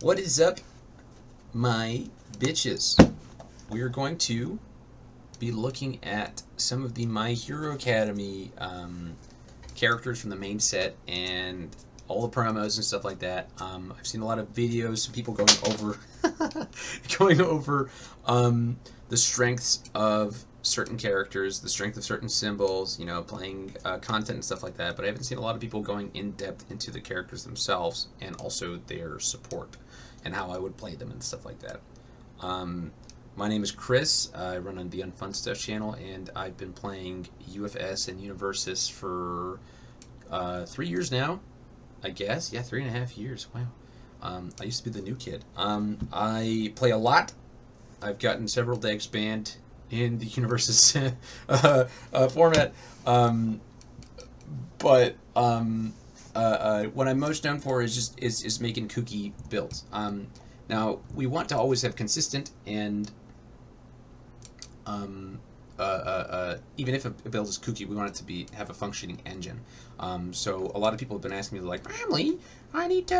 What is up, my bitches? We are going to be looking at some of the My Hero Academy characters from the main set and all the promos and stuff like that. I've seen a lot of videos, some people going over going over the strengths of certain characters, the strength of certain symbols, playing content and stuff like that. But I haven't seen a lot of people going in depth into the characters themselves and also their support and how I would play them and stuff like that. My name is Chris. I run on the Unfun Stuff channel, and I've been playing UFS and Universus for 3 years now, I guess. Yeah, 3.5 years. Wow. I used to be the new kid. I play a lot. I've gotten several decks banned in the Universus format. But what I'm most known for is making kooky builds. Now we want to always have consistent and even if a build is kooky, we want it to have a functioning engine. So a lot of people have been asking me like, Bromley, I need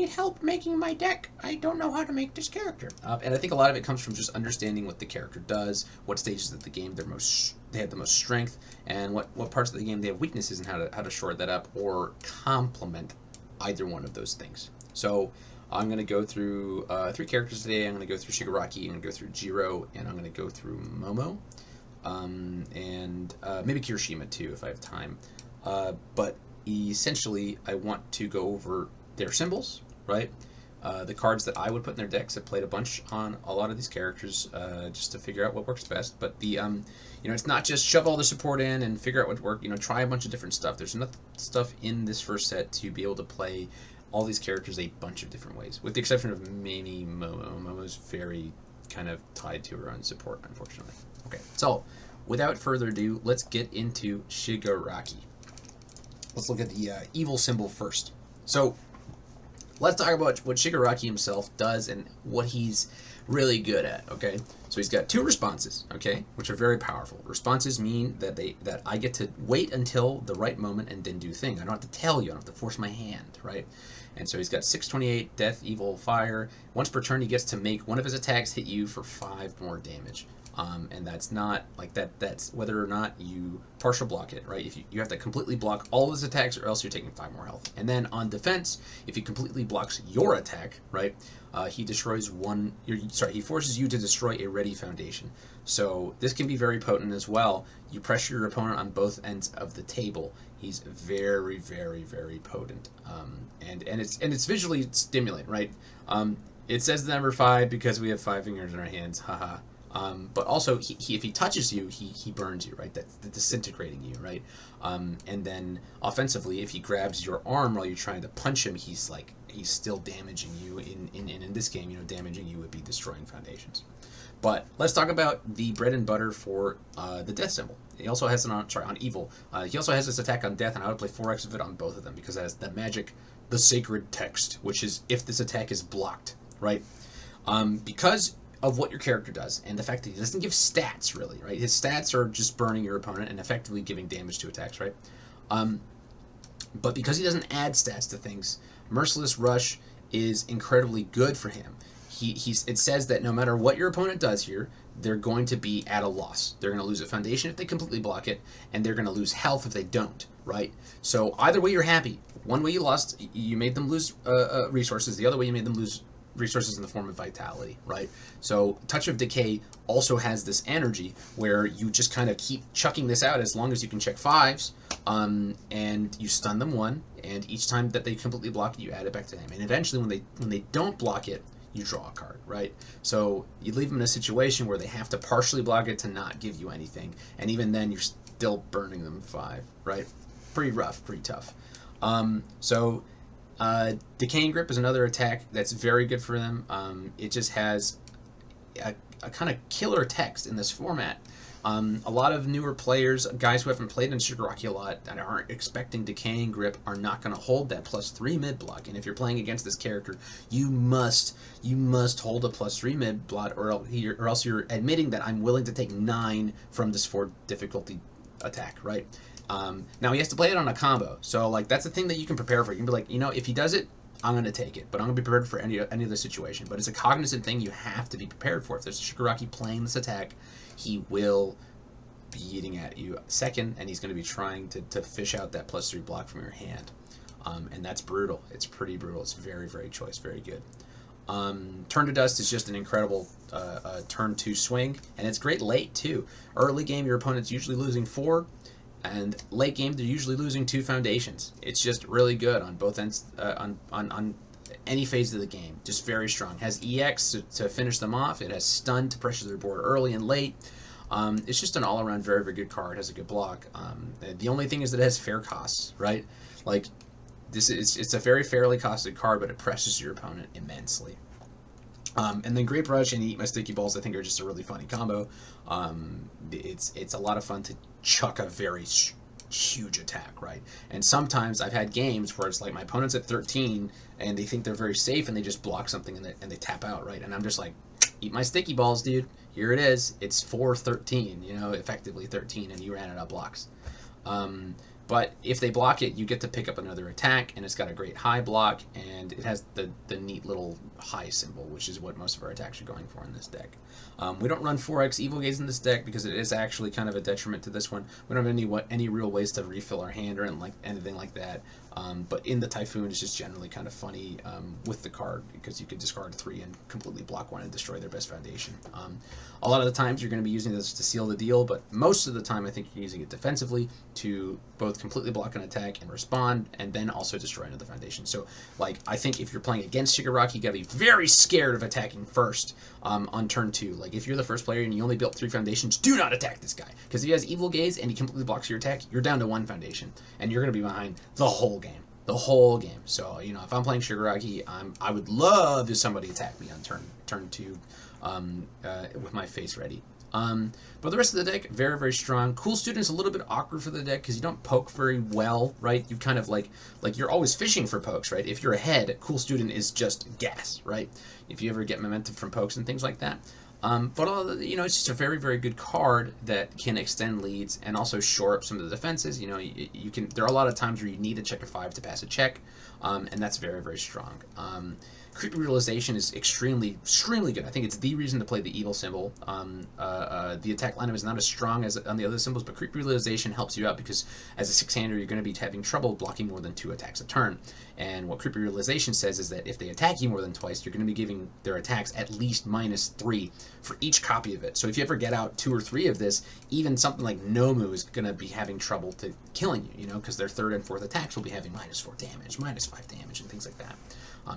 help making my deck. I don't know how to make this character. And I think a lot of it comes from just understanding what the character does, what stages of the game they have the most strength, and what parts of the game they have weaknesses, and how to shore that up or complement either one of those things. So I'm going to go through 3 characters today. I'm going to go through Shigaraki, I'm going to go through Jiro, and I'm going to go through Momo. And maybe Kirishima too if I have time. But essentially, I want to go over their symbols, right? The cards that I would put in their decks. I've played a bunch on a lot of these characters just to figure out what works best. But it's not just shove all the support in and figure out what works. Try a bunch of different stuff. There's enough stuff in this first set to be able to play all these characters a bunch of different ways, with the exception of maybe Momo. Momo's very kind of tied to her own support, unfortunately. Okay, so without further ado, let's get into Shigaraki. Let's look at the evil symbol first. So let's talk about what Shigaraki himself does and what he's really good at, okay? So he's got 2 responses, okay, which are very powerful. Responses mean that I get to wait until the right moment and then do the thing. I don't have to tell you, I don't have to force my hand, right? And so he's got 628, Death, Evil, Fire. Once per turn, he gets to make one of his attacks hit you for 5 more damage. And that's not like that. That's whether or not you partial block it, right? If you have to completely block all of his attacks, or else you're taking 5 more health. And then on defense, if he completely blocks your attack, right, he destroys he forces you to destroy a ready foundation. So this can be very potent as well. You pressure your opponent on both ends of the table. He's very, very, very potent. And it's visually stimulating, right? It says the number 5 because we have 5 fingers in our hands. Haha. But also, if he touches you, he burns you, right? That's disintegrating you, right? And then offensively, if he grabs your arm while you're trying to punch him, he's still damaging you. In this game, damaging you would be destroying foundations. But let's talk about the bread and butter for the death symbol. He also has on evil. He also has this attack on death, and I would play 4x of it on both of them because it has the magic, the sacred text, which is if this attack is blocked, right? Because of what your character does and the fact that he doesn't give stats, really, right? His stats are just burning your opponent and effectively giving damage to attacks, right? But because he doesn't add stats to things, Merciless Rush is incredibly good for him. It says that no matter what your opponent does here, they're going to be at a loss. They're going to lose a foundation if they completely block it, and they're going to lose health if they don't, right? So either way, you're happy. One way you lost, you made them lose resources. The other way, you made them lose resources in the form of vitality, right? So Touch of Decay also has this energy where you just kind of keep chucking this out as long as you can check 5s, and you stun them 1, and each time that they completely block it, you add it back to them. And eventually, when they don't block it, you draw a card, right? So you leave them in a situation where they have to partially block it to not give you anything, and even then, you're still burning them 5, right? Pretty rough, pretty tough. Decaying Grip is another attack that's very good for them. It just has a kind of killer text in this format. A lot of newer players, guys who haven't played in Shigaraki a lot and aren't expecting Decaying Grip, are not going to hold that +3 mid block. And if you're playing against this character, you must hold a +3 mid block, or else you're admitting that I'm willing to take 9 from this 4 difficulty attack, right? Now he has to play it on a combo, so like that's the thing that you can prepare for. You can be like, if he does it, I'm going to take it, but I'm going to be prepared for any other situation. But it's a cognizant thing you have to be prepared for. If there's a Shigaraki playing this attack, he will be eating at you second, and he's going to be trying to fish out that +3 block from your hand. And that's brutal. It's pretty brutal. It's very, very choice. Very good. Turn to Dust is just an incredible turn 2 swing, and it's great late too. Early game, your opponent's usually losing 4, and late game, they're usually losing 2 foundations. It's just really good on both ends, on any phase of the game. Just very strong. Has EX to finish them off. It has stun to pressure their board early and late. It's just an all-around very, very good card. It has a good block. The only thing is that it has fair costs, right? Like, it's a very fairly costed card, but it presses your opponent immensely. And then Great Brush and Eat My Sticky Balls, I think, are just a really funny combo. It's a lot of fun to chuck a very huge attack, right? And sometimes I've had games where it's like my opponent's at 13 and they think they're very safe and they just block something and they tap out, right? And I'm just like, eat my sticky balls, dude. Here it is. It's 4-13, you know, effectively 13, and you ran out of blocks. But if they block it, you get to pick up another attack, and it's got a great high block, and it has the neat little high symbol, which is what most of our attacks are going for in this deck. We don't run 4x Evil Gaze in this deck because it is actually kind of a detriment to this one. We don't have any real ways to refill our hand or anything like that. But in the Typhoon, it's just generally kind of funny with the card because you could discard 3 and completely block 1 and destroy their best foundation. A lot of the times you're going to be using this to seal the deal, but most of the time I think you're using it defensively to both completely block an attack and respond, and then also destroy another foundation. So, like, I think if you're playing against Shigaraki, you got to be very scared of attacking first on turn 2. Like, if you're the first player and you only built 3 foundations, do not attack this guy, because if he has Evil Gaze and he completely blocks your attack, you're down to 1 foundation, and you're going to be behind the whole game. The whole game. So, you know, if I'm playing Shigaraki, I would love if somebody attacked me on turn 2 with my face ready. But the rest of the deck, very, very strong. Cool Student's a little bit awkward for the deck because you don't poke very well, right? You kind of like you're always fishing for pokes, right? If you're ahead, Cool Student is just gas, right? If you ever get momentum from pokes and things like that. But you know, it's just a very, very good card that can extend leads and also shore up some of the defenses. You know, you can. There are a lot of times where you need to check a 5 to pass a check, and that's very, very strong. Creepy Realization is extremely good. I think it's the reason to play the evil symbol. The attack lineup is not as strong as on the other symbols, but Creepy Realization helps you out because as a 6-hander, you're going to be having trouble blocking more than 2 attacks a turn. And what Creepy Realization says is that if they attack you more than twice, you're going to be giving their attacks at least -3 for each copy of it. So if you ever get out 2 or 3 of this, even something like Nomu is going to be having trouble to killing you, you know, because their 3rd and 4th attacks will be having -4 damage, -5 damage, and things like that.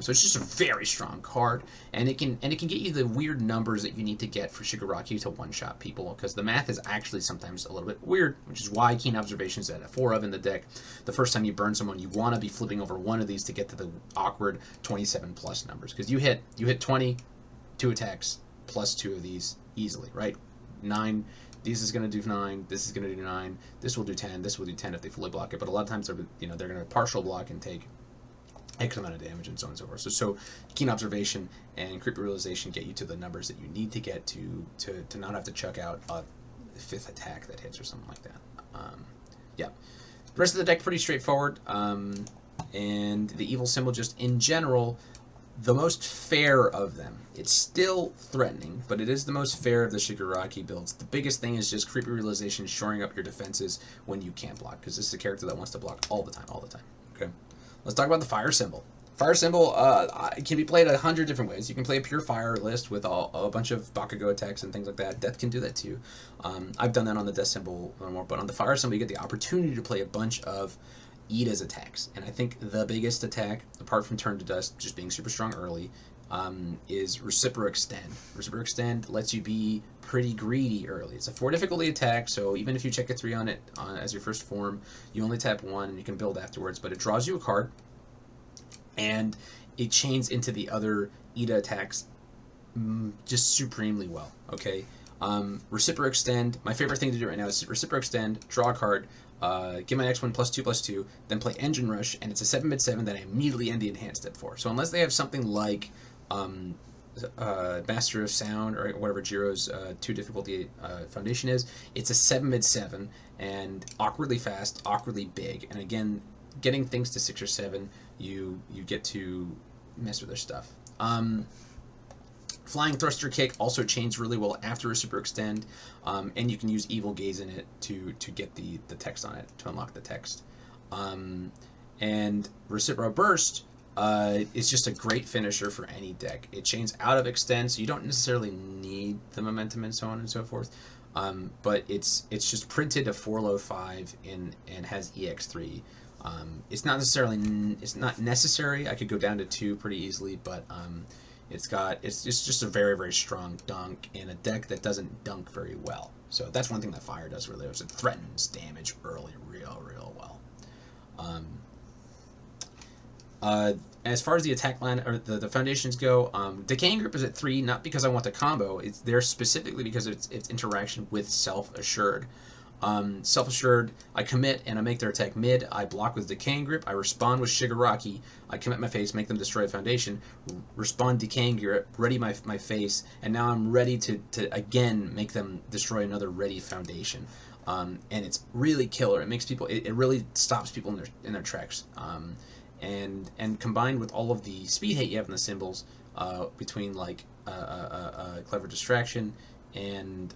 So it's just a very strong card, and it can get you the weird numbers that you need to get for Shigaraki to one-shot people, because the math is actually sometimes a little bit weird, which is why Keen Observation is at a 4 of in the deck. The first time you burn someone, you want to be flipping over one of these to get to the awkward 27+ numbers, because you hit 20, 2 attacks, plus 2 of these easily, right? 9. This is going to do 9. This is going to do 9. This will do 10. This will do 10 if they fully block it. But a lot of times they're going to partial block and take X amount of damage and so on and so forth. So Keen Observation and Creepy Realization get you to the numbers that you need to get to not have to chuck out a 5th attack that hits or something like that. Yeah. The rest of the deck pretty straightforward. And the evil symbol just in general, the most fair of them. It's still threatening, but it is the most fair of the Shigaraki builds. The biggest thing is just Creepy Realization shoring up your defenses when you can't block, because this is a character that wants to block all the time. Okay. Let's talk about the fire symbol. Fire symbol can be played 100 different ways. You can play a pure fire list with a bunch of Bakugo attacks and things like that. Death can do that too. I've done that on the death symbol more, but on the fire symbol you get the opportunity to play a bunch of Ida's attacks. And I think the biggest attack, apart from Turn to Dust just being super strong early, is Reciprocal Extend. Reciprocal Extend lets you be pretty greedy early. It's a 4 difficulty attack, so even if you check a 3 on it as your first form, you only tap 1 and you can build afterwards, but it draws you a card, and it chains into the other Ida attacks just supremely well, okay? Reciprocal Extend, my favorite thing to do right now is Reciprocal Extend, draw a card, give my next one +2/+2, then play Engine Rush, and it's a 7/7 that I immediately end the enhanced step for. So unless they have something like Master of Sound or whatever Jiro's 2 difficulty foundation is, it's a 7/7 and awkwardly fast, awkwardly big, and again, getting things to 6 or 7 you get to mess with their stuff. Flying Thruster Kick also chains really well after a Super Extend, and you can use Evil Gaze in it to get the text on it, to unlock the text. And Recipro Burst is just a great finisher for any deck. It chains out of Extend, so you don't necessarily need the momentum and so on and so forth. But it's just printed a 4-low 5 and has EX3. It's not necessary. I could go down to 2 pretty easily, but it's just a very, very strong dunk in a deck that doesn't dunk very well. So that's one thing that fire does really well. It threatens damage early real well. As far as the attack line or the foundations go, Decaying Grip is at 3, not because I want the combo. It's there specifically because of its interaction with Self-Assured. Self-Assured, I commit and I make their attack mid. I block with Decaying Grip. I respond with Shigaraki. I commit my face, make them destroy a foundation. Respond Decaying Grip, ready my face, and now I'm ready to again make them destroy another ready foundation. And it's really killer. It makes people. It really stops people in their tracks. And combined with all of the speed hate you have in the symbols, between like Clever Distraction and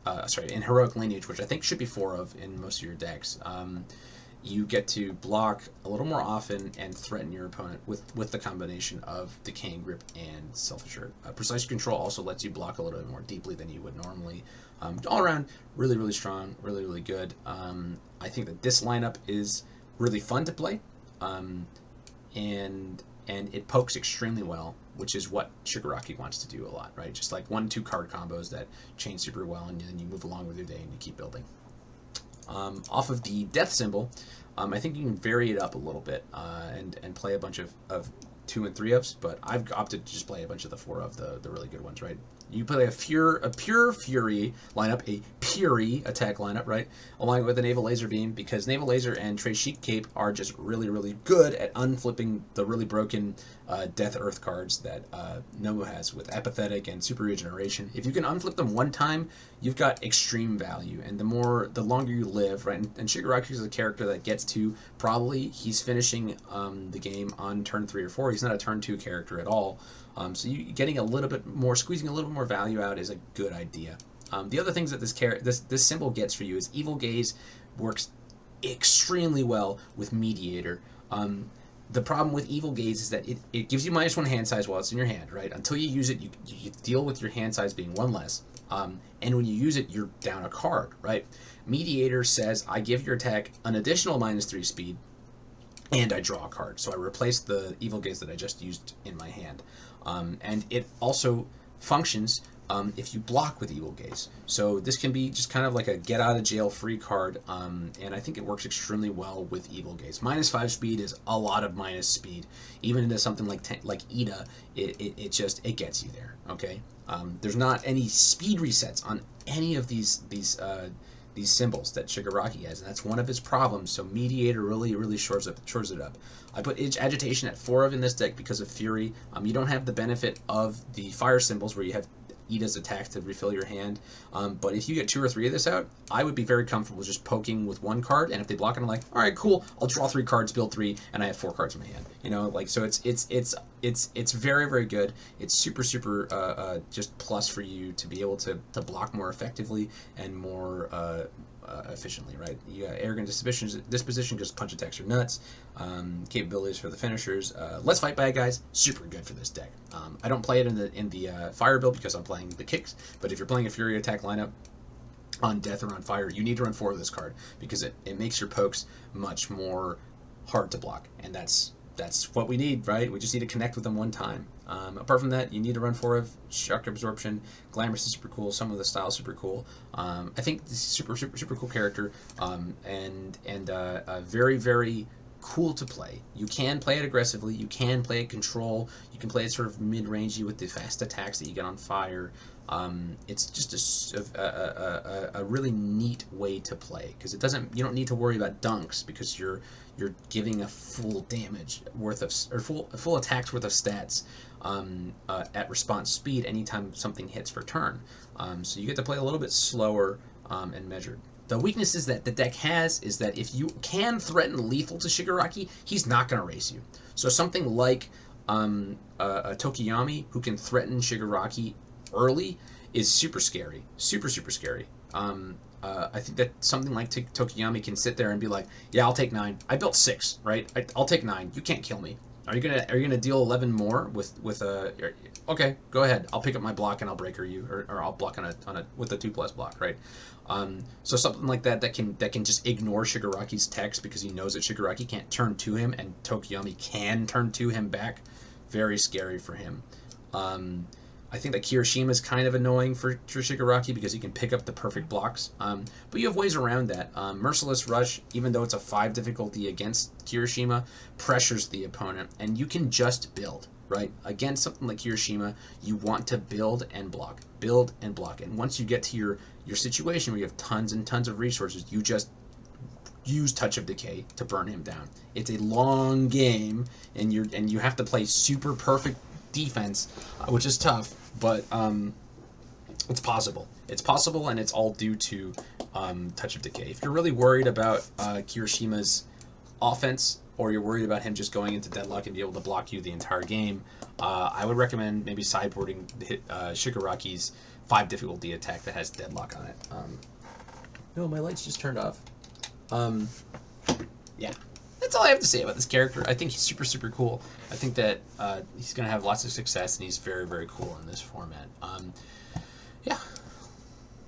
and Heroic Lineage, which I think should be 4 of in most of your decks, you get to block a little more often and threaten your opponent with the combination of Decaying Grip and Self-Assured. Precise Control also lets you block a little bit more deeply than you would normally. All around, really, really strong, really, really good. I think that this lineup is really fun to play, and it pokes extremely well, which is what Shigaraki wants to do a lot, right? Just like 1-2 card combos that chain super well, and then you move along with your day and you keep building. Off of the death symbol, I think you can vary it up a little bit and play a bunch of 2 and 3 ofs, but I've opted to just play a bunch of the 4 of the really good ones, right? You play a pure Fury lineup, a Fury attack lineup, right? Along with a Naval Laser Beam, because Naval Laser and Trey Sheik Cape are just really, really good at unflipping the really broken Death Earth cards that Nomu has with Apathetic and Super Regeneration. If you can unflip them one time, you've got extreme value, and the longer you live, right? And Shigaraki is a character that gets to he's finishing the game on turn 3 or 4. He's not a turn 2 character at all. So getting a little bit more, squeezing a little bit more value out is a good idea. The other things that this symbol gets for you is Evil Gaze works extremely well with Mediator. The problem with Evil Gaze is that it gives you -1 hand size while it's in your hand, right? Until you use it, you deal with your hand size being 1 less. And when you use it, you're down a card, right? Mediator says, I give your attack an additional -3 speed, and I draw a card. So I replace the Evil Gaze that I just used in my hand. And it also functions if you block with Evil Gaze. So this can be just kind of like a get out of jail free card, and I think it works extremely well with Evil Gaze. -5 speed is a lot of minus speed. Even into something like Ida, it gets you there. Okay, there's not any speed resets on any of these symbols that Shigaraki has, and that's one of his problems. So Mediator really shores it up. I put Agitation at 4 of in this deck because of Fury. You don't have the benefit of the fire symbols where you have Ida's attack to refill your hand. But if you get 2 or 3 of this out, I would be very comfortable just poking with 1 card, and if they block it, I'm like, all right, cool, I'll draw 3 cards, build 3, and I have 4 cards in my hand. You know, like, so it's very, very good. It's super just plus for you to be able to block more effectively and more efficiently, right? You got Arrogant Disposition, just punch attacks your nuts. Capabilities for the finishers. Let's Fight Bad Guys, super good for this deck. I don't play it in the fire build because I'm playing the kicks, but if you're playing a Fury attack lineup on death or on fire, you need to run 4 of this card because it makes your pokes much more hard to block, and that's what we need, right? We just need to connect with them 1 time. Apart from that, you need to run 4 of Shock Absorption. Glamorous is super cool. Some of the style is super cool. I think this is super cool character, and very, very cool to play. You can play it aggressively. You can play it control. You can play it sort of mid-rangey with the fast attacks that you get on fire. It's just a really neat way to play because you don't need to worry about dunks because you're giving a full damage worth of, or full attacks worth of stats at response speed anytime something hits for turn. So you get to play a little bit slower and measured. The weaknesses that the deck has is that if you can threaten lethal to Shigaraki, he's not going to race you. So something like a Tokiyami who can threaten Shigaraki early is super scary. Super, super scary. I think that something like Tokiyami can sit there and be like, yeah, I'll take 9. I built 6, right? I'll take 9. You can't kill me. Are you gonna deal 11 more with a? Okay, go ahead. I'll pick up my block and I'll breaker you, or I'll block on a with a 2+ block, right? So something like that can just ignore Shigaraki's text because he knows that Shigaraki can't turn to him and Tokiyami can turn to him back. Very scary for him. I think that Kirishima is kind of annoying for Shigaraki because he can pick up the perfect blocks. But you have ways around that. Merciless Rush, even though it's a 5 difficulty against Kirishima, pressures the opponent, and you can just build, right? Against something like Kirishima, you want to build and block. Build and block. And once you get to your situation where you have tons and tons of resources, you just use Touch of Decay to burn him down. It's a long game, and you have to play super perfect defense, which is tough, but it's possible. It's possible, and it's all due to Touch of Decay. If you're really worried about Kirishima's offense, or you're worried about him just going into deadlock and be able to block you the entire game, I would recommend maybe sideboarding Shigaraki's 5 difficulty attack that has deadlock on it. No, my lights just turned off. Yeah. That's all I have to say about this character. I think he's super, super cool. I think that he's going to have lots of success, and he's very, very cool in this format. Yeah.